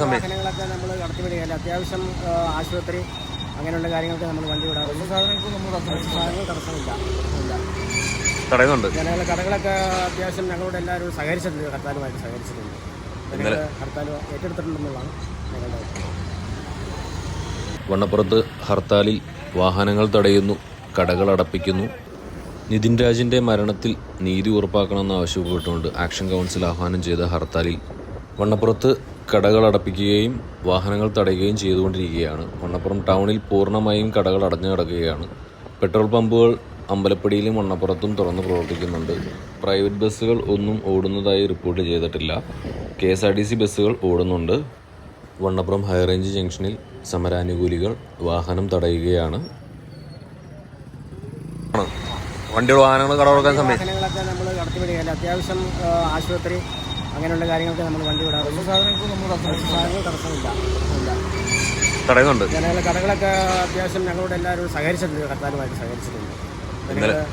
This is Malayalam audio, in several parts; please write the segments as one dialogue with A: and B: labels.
A: വാഹനങ്ങളൊക്കെ നമ്മൾ കടത്തിവിടുകയല്ല. അത്യാവശ്യം ആശുപത്രി അങ്ങനെയുള്ള കാര്യങ്ങൾക്ക് നമ്മൾ വണ്ടി വിടാറുണ്ട്. സാധനങ്ങൾ തടസ്സമില്ല.
B: തടയുന്നുണ്ട്.
A: ജനങ്ങളുടെ കടകളൊക്കെ അത്യാവശ്യം ഞങ്ങളോട് എല്ലാവരും സഹകരിച്ചിട്ടുണ്ട്, ഹർത്താലുമായിട്ട് സഹകരിച്ചിട്ടുണ്ട്. ഹർത്താൽ ഏറ്റെടുത്തിട്ടുണ്ടെന്നുള്ളതാണ് ഞങ്ങളുടെ അഭിപ്രായം.
B: വണ്ണപ്പുറത്ത് ഹർത്താലിൽ വാഹനങ്ങൾ തടയുന്നു, കടകൾ അടപ്പിക്കുന്നു. നിതിൻ രാജിൻ്റെ മരണത്തിൽ നീതി ഉറപ്പാക്കണമെന്ന് ആവശ്യപ്പെട്ടുകൊണ്ട് ആക്ഷൻ കൗൺസിൽ ആഹ്വാനം ചെയ്ത ഹർത്താലിൽ വണ്ണപ്പുറത്ത് കടകൾ അടപ്പിക്കുകയും വാഹനങ്ങൾ തടയുകയും ചെയ്തുകൊണ്ടിരിക്കുകയാണ്. വണ്ണപ്പുറം ടൗണിൽ പൂർണ്ണമായും കടകൾ അടഞ്ഞു കിടക്കുകയാണ്. പെട്രോൾ പമ്പുകൾ അമ്പലപ്പടിയിലും വണ്ണപ്പുറത്തും തുറന്ന് പ്രവർത്തിക്കുന്നുണ്ട്. പ്രൈവറ്റ് ബസ്സുകൾ ഒന്നും ഓടുന്നതായി റിപ്പോർട്ട് ചെയ്തിട്ടില്ല. KSRTC ബസ്സുകൾ ഓടുന്നുണ്ട്. വണ്ണപ്പുറം ഹൈറേഞ്ച് ജംഗ്ഷനിൽ സമരാനുകൂലികൾ വാഹനം തടയുകയാണ്. വാഹനങ്ങൾ കട തുറക്കാൻ
A: വാഹനങ്ങളൊക്കെ നമ്മൾ കടത്തിവിടുകയല്ല. അത്യാവശ്യം ആശുപത്രി അങ്ങനെയുള്ള കാര്യങ്ങൾക്ക് നമ്മൾ വണ്ടി വിടാറുണ്ട്. സാധനങ്ങൾ തടസ്സമില്ല.
B: തടയുന്നുണ്ട്.
A: ജനങ്ങളുടെ കടകളൊക്കെ അത്യാവശ്യം ഞങ്ങളോട് എല്ലാവരും സഹകരിച്ചിട്ടുണ്ട്, ഹർത്താലുമായിട്ട് സഹകരിച്ചിട്ടുണ്ട്.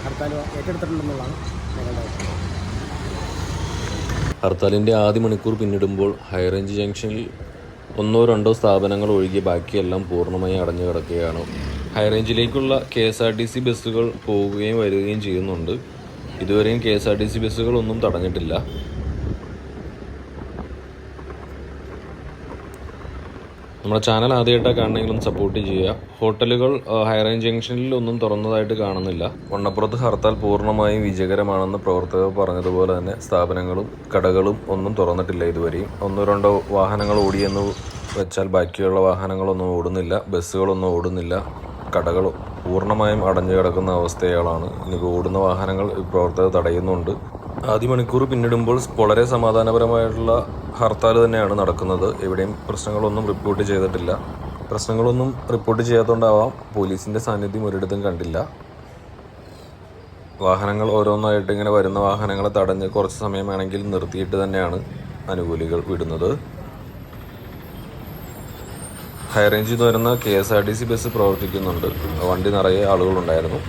A: ഹർത്താൽ ഏറ്റെടുത്തിട്ടുണ്ടെന്നുള്ളതാണ് ഞങ്ങളുടെ അഭിപ്രായം.
B: ഹർത്താലിൻ്റെ ആദ്യ മണിക്കൂർ പിന്നിടുമ്പോൾ ഹൈറേഞ്ച് ജംഗ്ഷനിൽ 1-2 സ്ഥാപനങ്ങൾ ഒഴികെ ബാക്കിയെല്ലാം പൂർണ്ണമായി അടഞ്ഞു കിടക്കുകയാണ്. ഹൈറേഞ്ചിലേക്കുള്ള KSRTC ബസ്സുകൾ പോവുകയും വരികയും ചെയ്യുന്നുണ്ട്. ഇതുവരെയും KSRTC ബസ്സുകളൊന്നും തടഞ്ഞിട്ടില്ല. നമ്മുടെ ചാനൽ ആദ്യമായിട്ടാണ് കാണണമെങ്കിലും സപ്പോർട്ട് ചെയ്യുക. ഹോട്ടലുകൾ ഹൈറേഞ്ച് ജംഗ്ഷനിൽ ഒന്നും തുറന്നതായിട്ട് കാണുന്നില്ല. വണ്ണപ്പുറത്ത് ഹർത്താൽ പൂർണ്ണമായും വിജയകരമാണെന്ന് പ്രവർത്തകർ പറഞ്ഞതുപോലെ തന്നെ സ്ഥാപനങ്ങളും കടകളും ഒന്നും തുറന്നിട്ടില്ല. ഇതുവരെയും 1-2 വാഹനങ്ങൾ ഓടിയെന്ന് വെച്ചാൽ ബാക്കിയുള്ള വാഹനങ്ങളൊന്നും ഓടുന്നില്ല, ബസ്സുകളൊന്നും ഓടുന്നില്ല. കടകൾ പൂർണ്ണമായും അടഞ്ഞു കിടക്കുന്ന അവസ്ഥകളാണ്. ഇനി ഓടുന്ന വാഹനങ്ങൾ പ്രവർത്തകർ തടയുന്നുണ്ട്. ആദ്യ മണിക്കൂർ പിന്നിടുമ്പോൾ വളരെ സമാധാനപരമായിട്ടുള്ള ഹർത്താൽ തന്നെയാണ് നടക്കുന്നത്. എവിടെയും പ്രശ്നങ്ങളൊന്നും റിപ്പോർട്ട് ചെയ്തിട്ടില്ല. പ്രശ്നങ്ങളൊന്നും റിപ്പോർട്ട് ചെയ്യാത്തതുകൊണ്ടാവാം പോലീസിൻ്റെ സാന്നിധ്യം ഒരിടത്തും കണ്ടില്ല. വാഹനങ്ങൾ ഓരോന്നായിട്ട് ഇങ്ങനെ വരുന്ന വാഹനങ്ങളെ തടഞ്ഞ് കുറച്ച് സമയം വേണമെങ്കിൽ നിർത്തിയിട്ട് തന്നെയാണ് അനുകൂലികൾ വിടുന്നത്. ഹൈറേഞ്ചിൽ നിന്ന് വരുന്ന KSRTC ബസ് പ്രവർത്തിക്കുന്നുണ്ട്. വണ്ടി നിറയെ ആളുകളുണ്ടായിരുന്നു.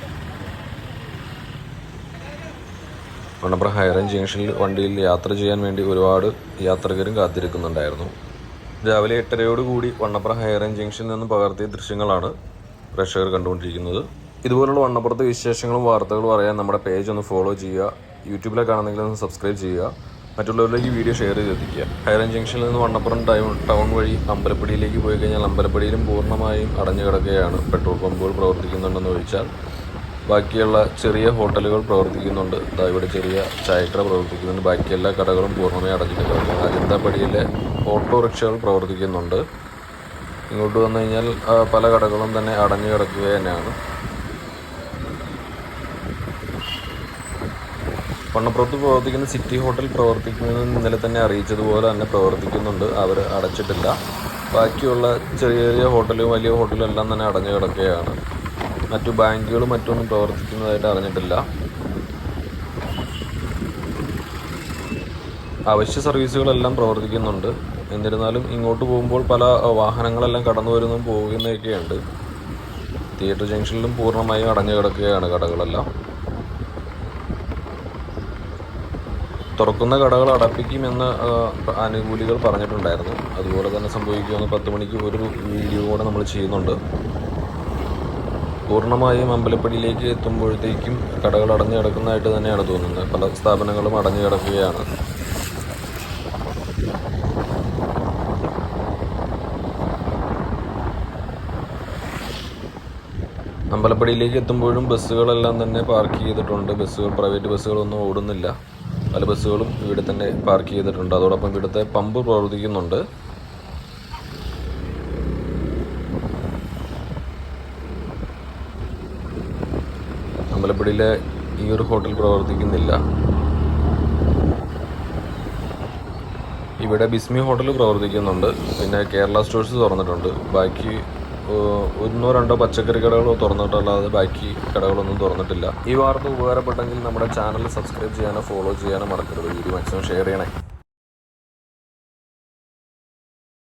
B: വണ്ണപ്പുറം ഹൈറേഞ്ച് ജംഗ്ഷനിൽ വണ്ടിയിൽ യാത്ര ചെയ്യാൻ വേണ്ടി ഒരുപാട് യാത്രികരും കാത്തിരിക്കുന്നുണ്ടായിരുന്നു. രാവിലെ 8:30 വണ്ണപ്പുറം ഹൈറേഞ്ച് ജംഗ്ഷനിൽ നിന്ന് പകർത്തിയ ദൃശ്യങ്ങളാണ് പ്രേക്ഷകർ കണ്ടുകൊണ്ടിരിക്കുന്നത്. ഇതുപോലുള്ള വണ്ണപ്പുറത്തെ വിശേഷങ്ങളും വാർത്തകളും അറിയാൻ നമ്മുടെ പേജ് ഒന്ന് ഫോളോ ചെയ്യുക. യൂട്യൂബിലെ കാണുന്നെങ്കിൽ ഒന്ന് സബ്സ്ക്രൈബ് ചെയ്യുക. മറ്റുള്ളവരിലേക്ക് ഈ വീഡിയോ ഷെയർ ചെയ്തെത്തിക്കുക. ഹൈറേഞ്ച് ജംഗ്ഷനിൽ നിന്ന് വണ്ണപ്പുറം ടൗൺ വഴി അമ്പലപ്പടിയിലേക്ക് പോയി കഴിഞ്ഞാൽ അമ്പലപ്പടിയിലും പൂർണ്ണമായും അടഞ്ഞു കിടക്കുകയാണ്. പെട്രോൾ പമ്പുകൾ പ്രവർത്തിക്കുന്നുണ്ടെന്ന് ഒഴിച്ചാൽ ബാക്കിയുള്ള ചെറിയ ഹോട്ടലുകൾ പ്രവർത്തിക്കുന്നുണ്ട്. ഇവിടെ ചെറിയ ചായക്കട പ്രവർത്തിക്കുന്നുണ്ട്. ബാക്കി എല്ലാ കടകളും പൂർണ്ണമായി അടഞ്ഞിട്ട് കിടക്കുന്നു. അജന്തപ്പടിയിലെ ഓട്ടോറിക്ഷകൾ പ്രവർത്തിക്കുന്നുണ്ട്. ഇങ്ങോട്ട് വന്നു കഴിഞ്ഞാൽ പല കടകളും തന്നെ അടഞ്ഞു കിടക്കുക തന്നെയാണ്. വണ്ണപ്പുറത്ത് പ്രവർത്തിക്കുന്ന സിറ്റി ഹോട്ടൽ പ്രവർത്തിക്കുന്നത് ഇന്നലെ തന്നെ അറിയിച്ചതുപോലെ തന്നെ പ്രവർത്തിക്കുന്നുണ്ട്. അവർ അടച്ചിട്ടില്ല. ബാക്കിയുള്ള ചെറിയ ചെറിയ ഹോട്ടലും വലിയ ഹോട്ടലും എല്ലാം തന്നെ അടഞ്ഞു കിടക്കുകയാണ്. മറ്റു ബാങ്കുകളും മറ്റൊന്നും പ്രവർത്തിക്കുന്നതായിട്ട് അറിഞ്ഞിട്ടില്ല. അവശ്യ സർവീസുകളെല്ലാം പ്രവർത്തിക്കുന്നുണ്ട്. എന്നിരുന്നാലും ഇങ്ങോട്ട് പോകുമ്പോൾ പല വാഹനങ്ങളെല്ലാം കടന്നു വരുന്നതും പോകുന്നതൊക്കെയുണ്ട്. തിയേറ്റർ ജംഗ്ഷനിലും പൂർണ്ണമായും അടഞ്ഞു കിടക്കുകയാണ് കടകളെല്ലാം. തുറക്കുന്ന കടകൾ അടപ്പിക്കുമെന്ന് അനുകൂലികൾ പറഞ്ഞിട്ടുണ്ടായിരുന്നു. അതുപോലെ തന്നെ സംഭവിക്കുമെന്ന് 10 മണിക്ക് ഒരു വീഡിയോ കൂടെ നമ്മൾ ചെയ്യുന്നുണ്ട്. പൂർണ്ണമായും അമ്പലപ്പടിയിലേക്ക് എത്തുമ്പോഴത്തേക്കും കടകൾ അടഞ്ഞു കിടക്കുന്നതായിട്ട് തന്നെയാണ് തോന്നുന്നത്. പല സ്ഥാപനങ്ങളും അടഞ്ഞു കിടക്കുകയാണ്. അമ്പലപ്പടിയിലേക്ക് എത്തുമ്പോഴും ബസ്സുകളെല്ലാം തന്നെ പാർക്ക് ചെയ്തിട്ടുണ്ട്. പ്രൈവറ്റ് ബസ്സുകളൊന്നും ഓടുന്നില്ല. പല ബസ്സുകളും ഇവിടെ തന്നെ പാർക്ക് ചെയ്തിട്ടുണ്ട്. അതോടൊപ്പം ഇവിടുത്തെ പമ്പ് പ്രവർത്തിക്കുന്നുണ്ട്. അമ്പലപ്പടിയിലെ ഈ ഒരു ഹോട്ടൽ പ്രവർത്തിക്കുന്നില്ല. ഇവിടെ ബിസ്മി ഹോട്ടൽ പ്രവർത്തിക്കുന്നുണ്ട്. പിന്നെ കേരള സ്റ്റോഴ്സ് തുറന്നിട്ടുണ്ട്. ബാക്കി 1-2 പച്ചക്കറി കടകൾ തുറന്നിട്ടല്ലാതെ ബാക്കി കടകളൊന്നും തുറന്നിട്ടില്ല. ഈ വാർത്ത ഉപകാരപ്പെട്ടെങ്കിൽ നമ്മുടെ ചാനൽ സബ്സ്ക്രൈബ് ചെയ്യാനോ ഫോളോ ചെയ്യാനോ മറക്കരുത്. വീഡിയോ മാക്സിമം ഷെയർ ചെയ്യണേ.